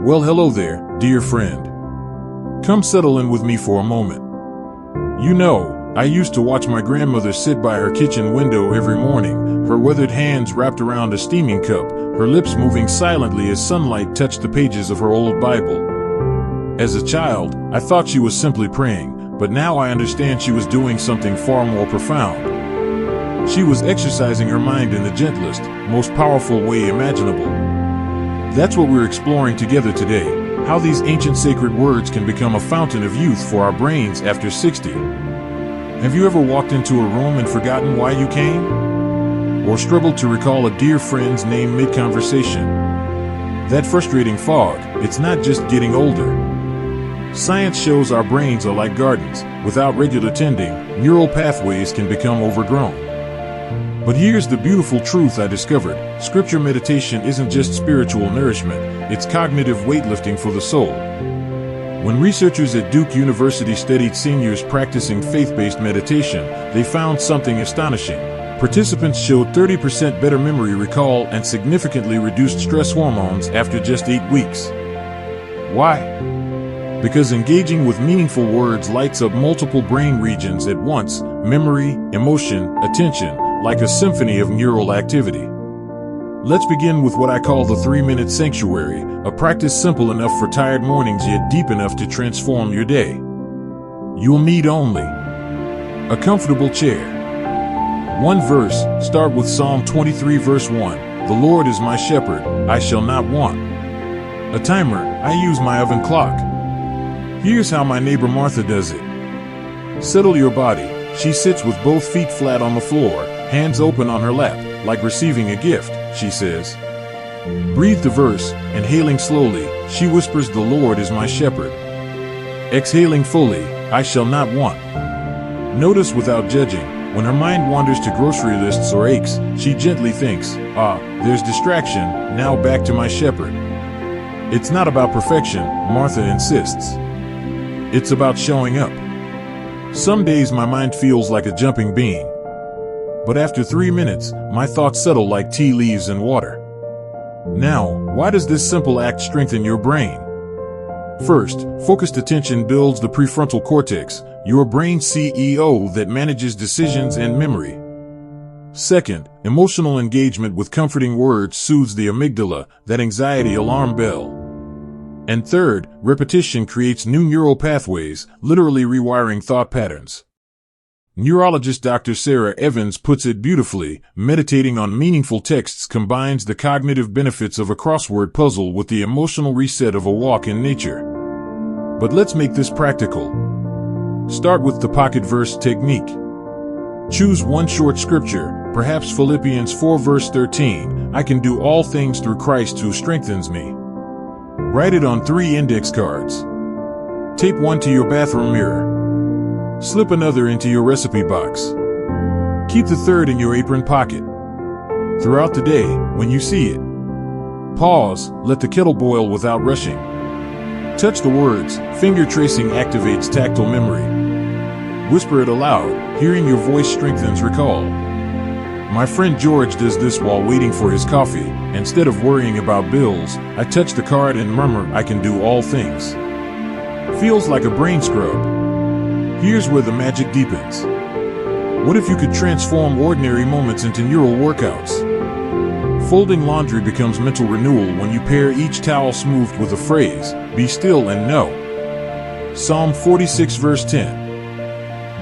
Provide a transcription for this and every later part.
Well, hello there, dear friend. Come settle in with me for a moment. You know, I used to watch my grandmother sit by her kitchen window every morning, her weathered hands wrapped around a steaming cup, her lips moving silently as sunlight touched the pages of her old Bible. As a child, I thought she was simply praying, but now I understand she was doing something far more profound. She was exercising her mind in the gentlest, most powerful way imaginable. That's what we're exploring together today, how these ancient sacred words can become a fountain of youth for our brains after 60. Have you ever walked into a room and forgotten why you came? Or struggled to recall a dear friend's name mid-conversation? That frustrating fog, it's not just getting older. Science shows our brains are like gardens. Without regular tending, neural pathways can become overgrown. But here's the beautiful truth I discovered. Scripture meditation isn't just spiritual nourishment, it's cognitive weightlifting for the soul. When researchers at Duke University studied seniors practicing faith-based meditation, they found something astonishing. Participants showed 30% better memory recall and significantly reduced stress hormones after just 8 weeks. Why? Because engaging with meaningful words lights up multiple brain regions at once: memory, emotion, attention, like a symphony of neural activity. Let's begin with what I call the 3-minute sanctuary, a practice simple enough for tired mornings yet deep enough to transform your day. You'll need only a comfortable chair. One verse, start with Psalm 23 verse 1, "The Lord is my shepherd, I shall not want." A timer, I use my oven clock. Here's how my neighbor Martha does it. Settle your body. She sits with both feet flat on the floor, hands open on her lap, like receiving a gift, she says. Breathe the verse, inhaling slowly, she whispers, "The Lord is my shepherd." Exhaling fully, "I shall not want." Notice without judging, when her mind wanders to grocery lists or aches, she gently thinks, there's distraction, now back to my shepherd. It's not about perfection, Martha insists. It's about showing up. Some days my mind feels like a jumping bean. But after 3 minutes, my thoughts settle like tea leaves in water. Now, why does this simple act strengthen your brain? First, focused attention builds the prefrontal cortex, your brain's CEO that manages decisions and memory. Second, emotional engagement with comforting words soothes the amygdala, that anxiety alarm bell. And third, repetition creates new neural pathways, literally rewiring thought patterns. Neurologist Dr. Sarah Evans puts it beautifully, meditating on meaningful texts combines the cognitive benefits of a crossword puzzle with the emotional reset of a walk in nature. But let's make this practical. Start with the pocket verse technique. Choose one short scripture, perhaps Philippians 4 verse 13, "I can do all things through Christ who strengthens me." Write it on 3 index cards. Tape one to your bathroom mirror. Slip another into your recipe box. Keep the third in your apron pocket. Throughout the day, when you see it, pause, let the kettle boil without rushing. Touch the words, finger tracing activates tactile memory. Whisper it aloud, hearing your voice strengthens recall. My friend George does this while waiting for his coffee. Instead of worrying about bills, I touch the card and murmur, "I can do all things." Feels like a brain scrub. Here's where the magic deepens. What if you could transform ordinary moments into neural workouts? Folding laundry becomes mental renewal when you pair each towel smoothed with a phrase, "Be still and know." Psalm 46 verse 10.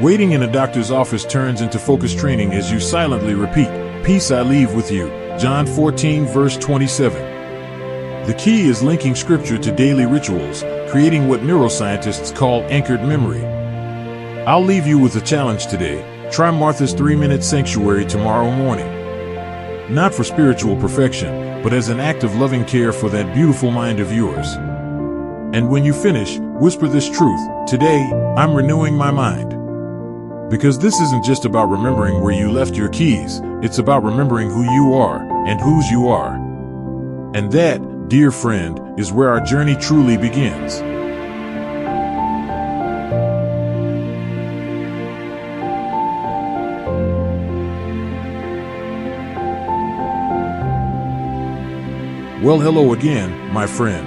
Waiting in a doctor's office turns into focus training as you silently repeat, "Peace I leave with you," John 14 verse 27. The key is linking scripture to daily rituals, creating what neuroscientists call anchored memory. I'll leave you with a challenge today. Try Martha's 3-minute sanctuary tomorrow morning. Not for spiritual perfection, but as an act of loving care for that beautiful mind of yours. And when you finish, whisper this truth, "Today, I'm renewing my mind." Because this isn't just about remembering where you left your keys, it's about remembering who you are and whose you are. And that, dear friend, is where our journey truly begins. Well, hello again, my friend.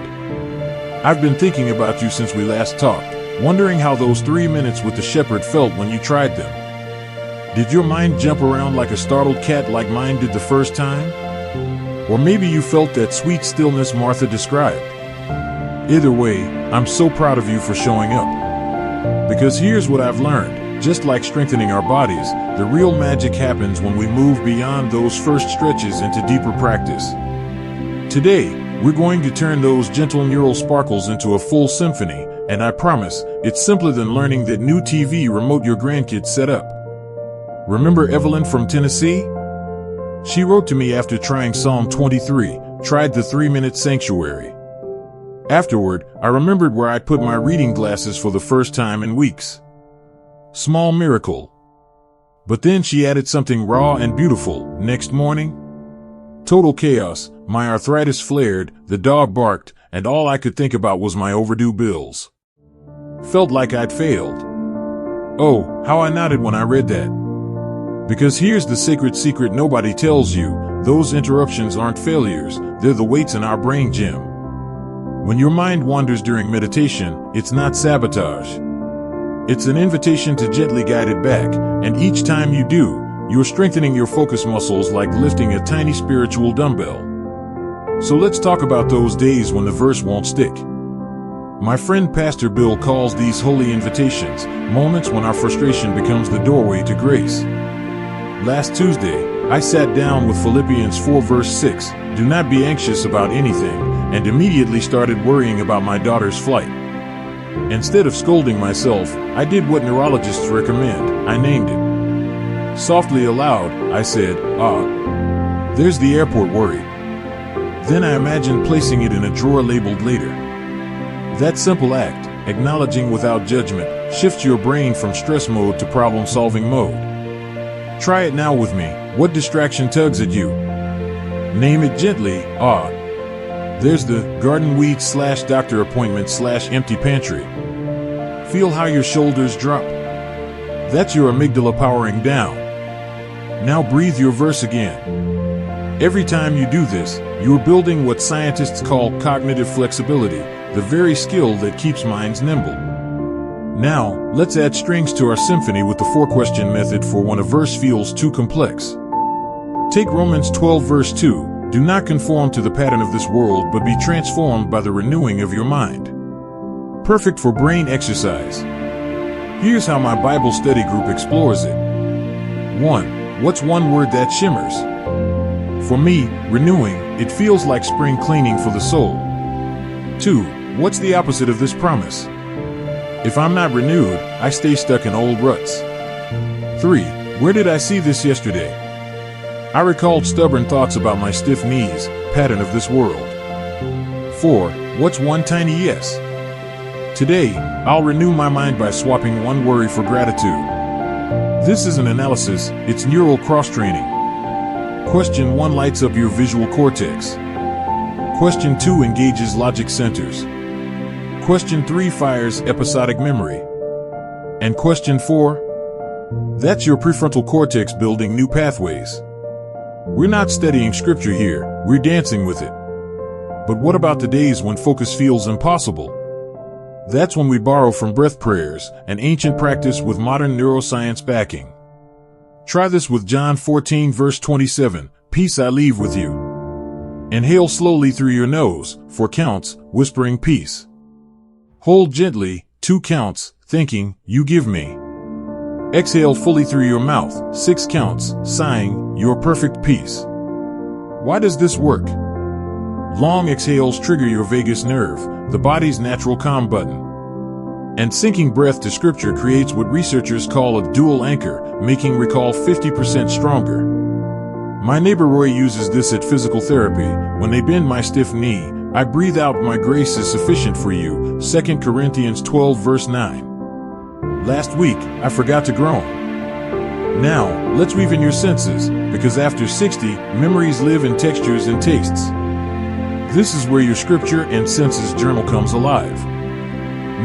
I've been thinking about you since we last talked, wondering how those 3 minutes with the shepherd felt when you tried them. Did your mind jump around like a startled cat like mine did the first time? Or maybe you felt that sweet stillness Martha described. Either way, I'm so proud of you for showing up. Because here's what I've learned. Just like strengthening our bodies, the real magic happens when we move beyond those first stretches into deeper practice. Today, we're going to turn those gentle neural sparkles into a full symphony, and I promise, it's simpler than learning that new TV remote your grandkids set up. Remember Evelyn from Tennessee? She wrote to me after trying Psalm 23, tried the 3-minute sanctuary. Afterward, I remembered where I'd put my reading glasses for the first time in weeks. Small miracle. But then she added something raw and beautiful. Next morning, total chaos, my arthritis flared, the dog barked, and all I could think about was my overdue bills. Felt like I'd failed. Oh, how I nodded when I read that. Because here's the sacred secret nobody tells you, those interruptions aren't failures, they're the weights in our brain gym. When your mind wanders during meditation, it's not sabotage. It's an invitation to gently guide it back, and each time you do, you're strengthening your focus muscles like lifting a tiny spiritual dumbbell. So let's talk about those days when the verse won't stick. My friend Pastor Bill calls these holy invitations, moments when our frustration becomes the doorway to grace. Last Tuesday, I sat down with Philippians 4 verse 6, "Do not be anxious about anything," and immediately started worrying about my daughter's flight. Instead of scolding myself, I did what neurologists recommend. I named it. Softly aloud, I said, there's the airport worry. Then I imagined placing it in a drawer labeled later. That simple act, acknowledging without judgment, shifts your brain from stress mode to problem-solving mode. Try it now with me. What distraction tugs at you? Name it gently. There's the garden weed / doctor appointment / empty pantry. Feel how your shoulders drop. That's your amygdala powering down. Now breathe your verse again. Every time you do this, you're building what scientists call cognitive flexibility, the very skill that keeps minds nimble. Now, let's add strings to our symphony with the 4-question method for when a verse feels too complex. Take Romans 12 verse 2, "Do not conform to the pattern of this world, but be transformed by the renewing of your mind." Perfect for brain exercise. Here's how my Bible study group explores it. 1. What's one word that shimmers? For me, renewing, it feels like spring cleaning for the soul. 2. What's the opposite of this promise? If I'm not renewed, I stay stuck in old ruts. 3. Where did I see this yesterday? I recalled stubborn thoughts about my stiff knees, pattern of this world. 4. What's one tiny yes? Today, I'll renew my mind by swapping one worry for gratitude. This is an analysis, it's neural cross-training. Question 1 lights up your visual cortex. Question 2 engages logic centers. Question 3 fires episodic memory. And question 4? That's your prefrontal cortex building new pathways. We're not studying scripture here, we're dancing with it. But what about the days when focus feels impossible? That's when we borrow from breath prayers, an ancient practice with modern neuroscience backing. Try this with John 14 verse 27, "Peace I leave with you." Inhale slowly through your nose, 4 counts, whispering peace. Hold gently, 2 counts, thinking, "You give me." Exhale fully through your mouth, 6 counts, sighing, "Your perfect peace." Why does this work? Long exhales trigger your vagus nerve, the body's natural calm button. And syncing breath to scripture creates what researchers call a dual anchor, making recall 50% stronger. My neighbor Roy uses this at physical therapy. When they bend my stiff knee, I breathe out, "My grace is sufficient for you," 2 Corinthians 12 verse 9. Last week, I forgot to groan. Now, let's weave in your senses, because after 60, memories live in textures and tastes. This is where your scripture and senses journal comes alive.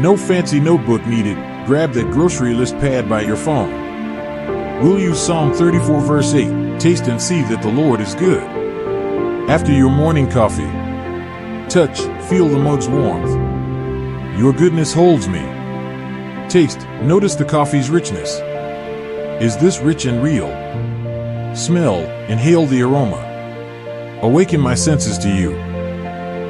No fancy notebook needed, grab that grocery list pad by your phone. We'll use Psalm 34 verse 8, "Taste and see that the Lord is good." After your morning coffee, touch, feel the mug's warmth. Your goodness holds me. Taste, notice the coffee's richness. Is this rich and real? Smell, inhale the aroma. Awaken my senses to you.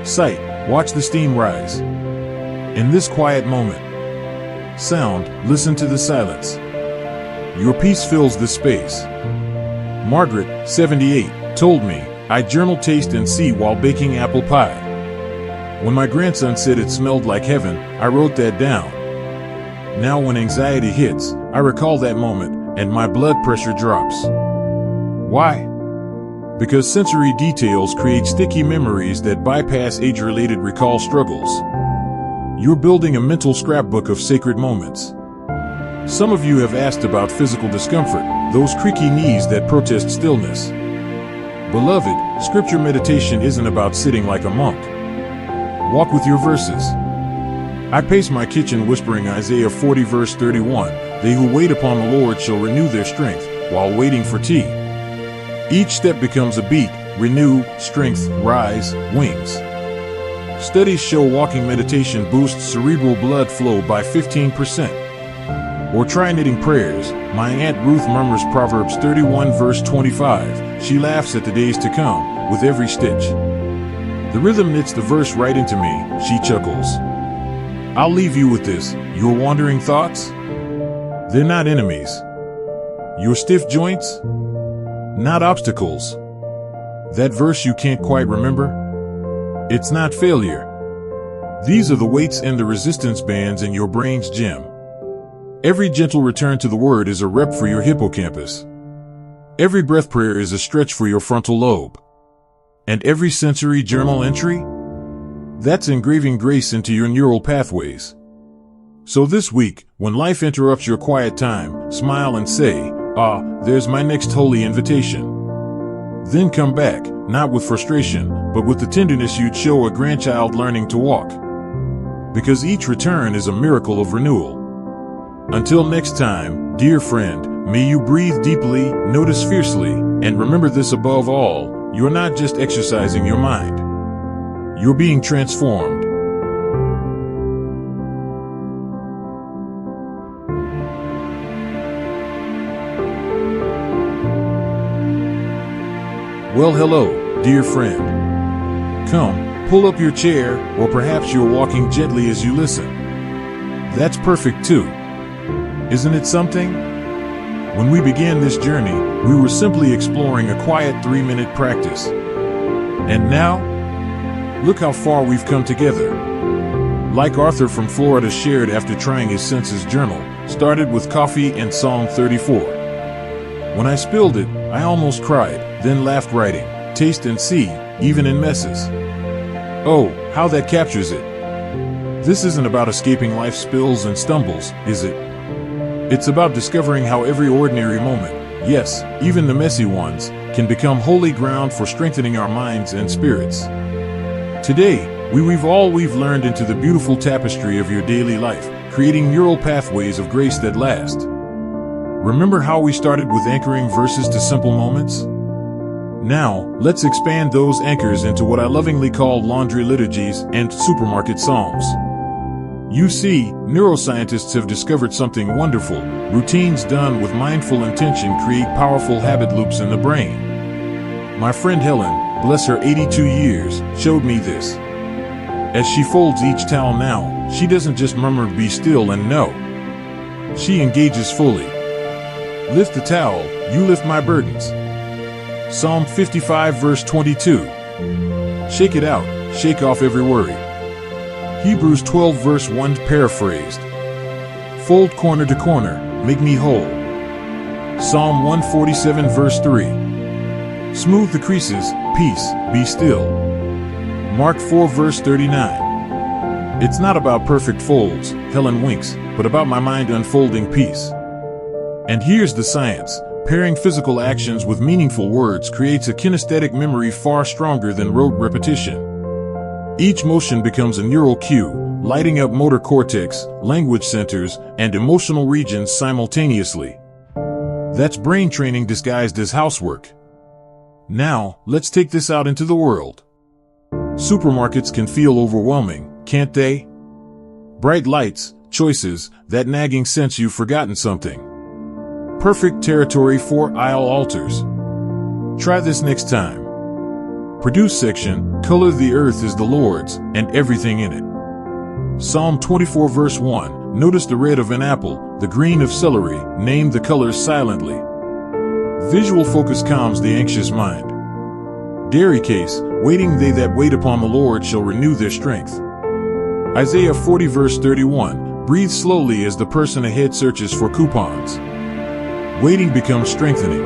Sight, watch the steam rise. In this quiet moment. Sound, listen to the silence. Your peace fills this space. Margaret, 78, told me, I journal taste and see while baking apple pie. When my grandson said it smelled like heaven, I wrote that down. Now when anxiety hits, I recall that moment, and my blood pressure drops. Why? Because sensory details create sticky memories that bypass age-related recall struggles. You're building a mental scrapbook of sacred moments. Some of you have asked about physical discomfort, those creaky knees that protest stillness. Beloved, scripture meditation isn't about sitting like a monk. Walk with your verses. I pace my kitchen whispering Isaiah 40 verse 31, they who wait upon the Lord shall renew their strength, while waiting for tea. Each step becomes a beat, renew, strength, rise, wings. Studies show walking meditation boosts cerebral blood flow by 15%. Or try knitting prayers. My Aunt Ruth murmurs Proverbs 31 verse 25. She laughs at the days to come, with every stitch. The rhythm knits the verse right into me, she chuckles. I'll leave you with this, your wandering thoughts? They're not enemies. Your stiff joints? Not obstacles. That verse you can't quite remember? It's not failure. These are the weights and the resistance bands in your brain's gym. Every gentle return to the word is a rep for your hippocampus. Every breath prayer is a stretch for your frontal lobe. And every sensory journal entry? That's engraving grace into your neural pathways. So this week, when life interrupts your quiet time, smile and say, there's my next holy invitation. Then come back, not with frustration, but with the tenderness you'd show a grandchild learning to walk. Because each return is a miracle of renewal. Until next time, dear friend, may you breathe deeply, notice fiercely, and remember this above all, you're not just exercising your mind. You're being transformed. Well, hello, dear friend. Come, pull up your chair, or perhaps you're walking gently as you listen. That's perfect too. Isn't it something? When we began this journey, we were simply exploring a quiet 3-minute practice. And now, look how far we've come together. Like Arthur from Florida shared after trying his census journal, started with coffee and Psalm 34. When I spilled it, I almost cried, then laughed writing, taste and see, even in messes. Oh, how that captures it. This isn't about escaping life's spills and stumbles, is it? It's about discovering how every ordinary moment, yes, even the messy ones, can become holy ground for strengthening our minds and spirits. Today, we weave all we've learned into the beautiful tapestry of your daily life, creating neural pathways of grace that last. Remember how we started with anchoring verses to simple moments? Now, let's expand those anchors into what I lovingly call laundry liturgies and supermarket psalms. You see, neuroscientists have discovered something wonderful. Routines done with mindful intention create powerful habit loops in the brain. My friend Helen, bless her 82 years, showed me this. As she folds each towel now, she doesn't just murmur "be still and know." She engages fully. Lift the towel, you lift my burdens. Psalm 55 verse 22. Shake it out, shake off every worry. Hebrews 12 verse 1 paraphrased. Fold corner to corner, make me whole. Psalm 147 verse 3. Smooth the creases, peace, be still. Mark 4 verse 39. It's not about perfect folds, Helen winks, but about my mind unfolding peace. And here's the science. Pairing physical actions with meaningful words creates a kinesthetic memory far stronger than rote repetition. Each motion becomes a neural cue, lighting up motor cortex, language centers, and emotional regions simultaneously. That's brain training disguised as housework. Now, let's take this out into the world. Supermarkets can feel overwhelming, can't they? Bright lights, choices, that nagging sense you've forgotten something. Perfect territory for aisle altars. Try this next time. Produce section, color the earth is the Lord's, and everything in it. Psalm 24 verse 1, notice the red of an apple, the green of celery, name the colors silently. Visual focus calms the anxious mind. Dairy case, waiting they that wait upon the Lord shall renew their strength. Isaiah 40 verse 31, breathe slowly as the person ahead searches for coupons. Waiting becomes strengthening.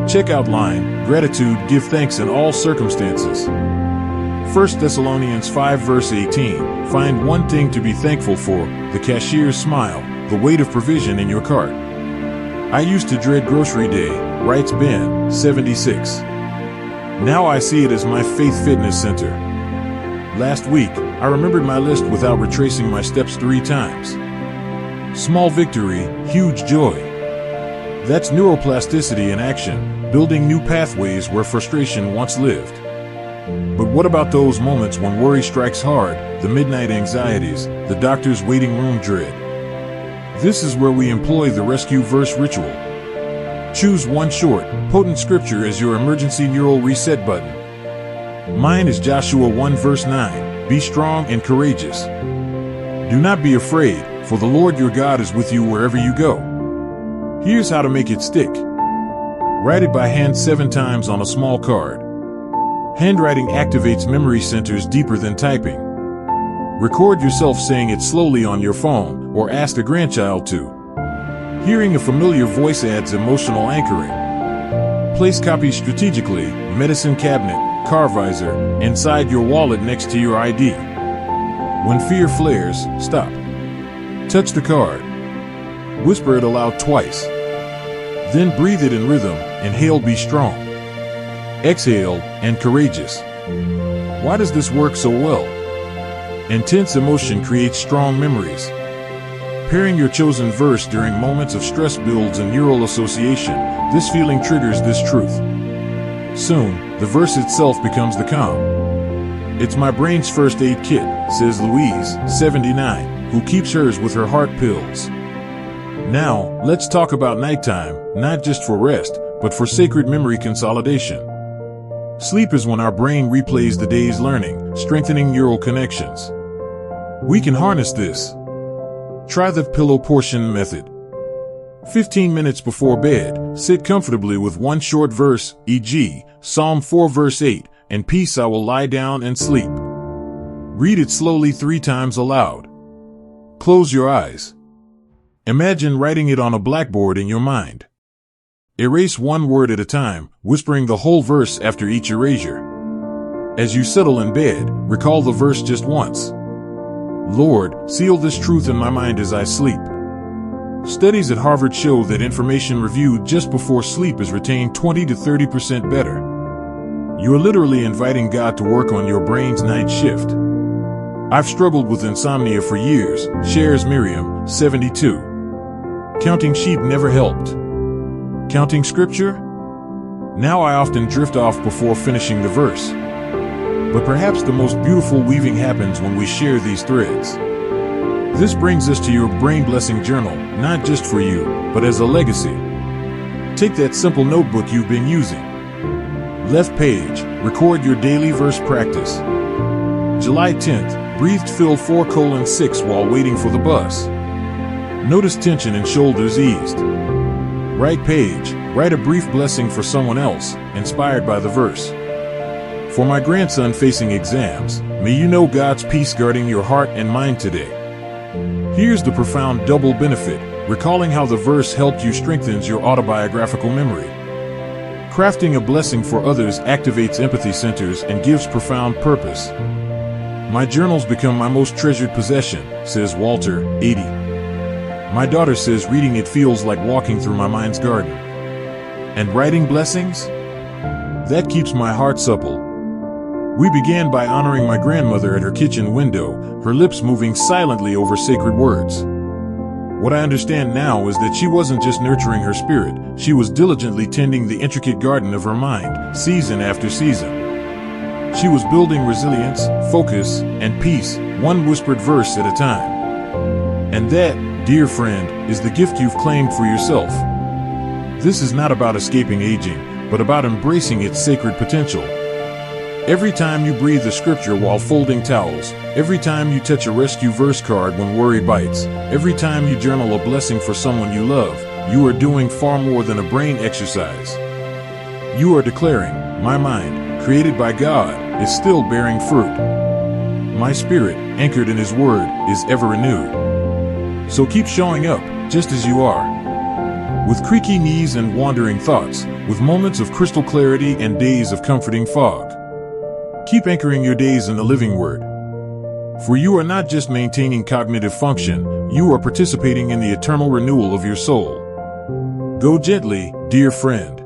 Checkout line, gratitude, give thanks in all circumstances. 1 Thessalonians 5 verse 18, find one thing to be thankful for, the cashier's smile, the weight of provision in your cart. I used to dread grocery day, writes Ben, 76. Now I see it as my faith fitness center. Last week, I remembered my list without retracing my steps 3 times. Small victory, huge joy. That's neuroplasticity in action, building new pathways where frustration once lived. But what about those moments when worry strikes hard, the midnight anxieties, the doctor's waiting room dread? This is where we employ the rescue verse ritual. Choose one short, potent scripture as your emergency neural reset button. Mine is Joshua 1 verse 9, be strong and courageous. Do not be afraid, for the Lord your God is with you wherever you go. Here's how to make it stick. Write it by hand 7 times on a small card. Handwriting activates memory centers deeper than typing. Record yourself saying it slowly on your phone, or ask a grandchild to. Hearing a familiar voice adds emotional anchoring. Place copies strategically, medicine cabinet, car visor, inside your wallet next to your ID. When fear flares, stop. Touch the card. Whisper it aloud twice. Then breathe it in rhythm, inhale be strong. Exhale, and courageous. Why does this work so well? Intense emotion creates strong memories. Pairing your chosen verse during moments of stress builds a neural association. This feeling triggers this truth. Soon, the verse itself becomes the calm. It's my brain's first aid kit, says Louise, 79, who keeps hers with her heart pills. Now, let's talk about nighttime, not just for rest, but for sacred memory consolidation. Sleep is when our brain replays the day's learning, strengthening neural connections. We can harness this. Try the pillow portion method. 15 minutes before bed, sit comfortably with one short verse, e.g., Psalm 4 verse 8, "In peace I will lie down and sleep." Read it slowly 3 times aloud. Close your eyes. Imagine writing it on a blackboard in your mind. Erase one word at a time, whispering the whole verse after each erasure. As you settle in bed, recall the verse just once. Lord, seal this truth in my mind as I sleep. Studies at Harvard show that information reviewed just before sleep is retained 20 to 30% better. You're literally inviting God to work on your brain's night shift. I've struggled with insomnia for years, shares Miriam, 72. Counting sheep never helped. Counting scripture? Now I often drift off before finishing the verse. But perhaps the most beautiful weaving happens when we share these threads. This brings us to your brain blessing journal, not just for you, but as a legacy. Take that simple notebook you've been using. Left page, record your daily verse practice. July 10th, breathed fill 4:6 while waiting for the bus. Notice tension in shoulders eased. Right page, write a brief blessing for someone else, inspired by the verse. For my grandson facing exams, may you know God's peace guarding your heart and mind today. Here's the profound double benefit, recalling how the verse helped you strengthens your autobiographical memory. Crafting a blessing for others activates empathy centers and gives profound purpose. My journals become my most treasured possession, says Walter, 80. My daughter says reading it feels like walking through my mind's garden. And writing blessings? That keeps my heart supple. We began by honoring my grandmother at her kitchen window, her lips moving silently over sacred words. What I understand now is that she wasn't just nurturing her spirit, she was diligently tending the intricate garden of her mind, season after season. She was building resilience, focus, and peace, one whispered verse at a time. And that, dear friend, is the gift you've claimed for yourself. This is not about escaping aging, but about embracing its sacred potential. Every time you breathe a scripture while folding towels, every time you touch a rescue verse card when worry bites, every time you journal a blessing for someone you love, you are doing far more than a brain exercise. You are declaring, my mind, created by God, is still bearing fruit. My spirit, anchored in His Word, is ever renewed. So keep showing up, just as you are. With creaky knees and wandering thoughts, with moments of crystal clarity and days of comforting fog. Keep anchoring your days in the living Word. For you are not just maintaining cognitive function, you are participating in the eternal renewal of your soul. Go gently, dear friend.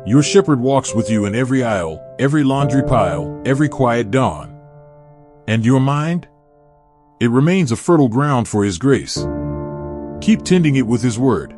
Your shepherd walks with you in every aisle, every laundry pile, every quiet dawn. And your mind? It remains a fertile ground for His grace. Keep tending it with His Word.